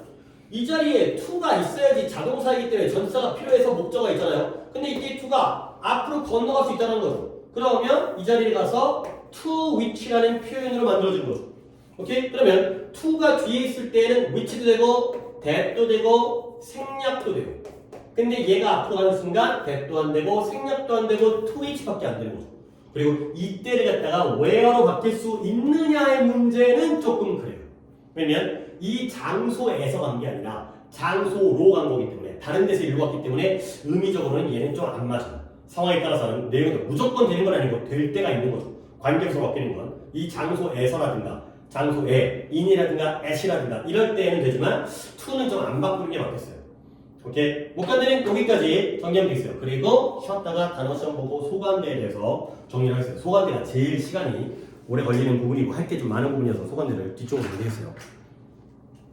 이 자리에 to가 있어야지 자동사이기 때문에 전사가 필요해서 목적어가 있잖아요. 근데 이때 to가 앞으로 건너갈 수 있다는 거죠. 그러면 이 자리에 가서 to which라는 표현으로 만들어주는 거죠. 오케이? 그러면 to가 뒤에 있을 때는 which도 되고 that도 되고 생략도 돼요. 근데 얘가 앞으로 가는 순간 that도 안 되고 생략도 안 되고 to which밖에 안 되는 거죠. 그리고 이때를 갖다가 where로 바뀔 수 있느냐의 문제는 조금 그래요. 왜냐면 이 장소에서 간 게 아니라 장소로 간 거기 때문에 다른 데서 일로 왔기 때문에 의미적으로는 얘는 좀 안 맞아요. 상황에 따라서는 내용이 무조건 되는 건 아니고 될 때가 있는 거죠. 관계에서 바뀌는 건 이 장소에서라든가 장소에 in이라든가 at이라든가 이럴 때는 되지만 to는 좀 안 바꾸는 게 맞겠어요. 오케이? 목간대는 여기까지 정리하면 되겠어요. 그리고 쉬었다가 단어 시험 보고 소관대에 대해서 정리를 하겠어요. 소관대가 제일 시간이 오래 걸리는 부분이고 할 게 좀 많은 부분이어서 소관대를 뒤쪽으로 정리했어요.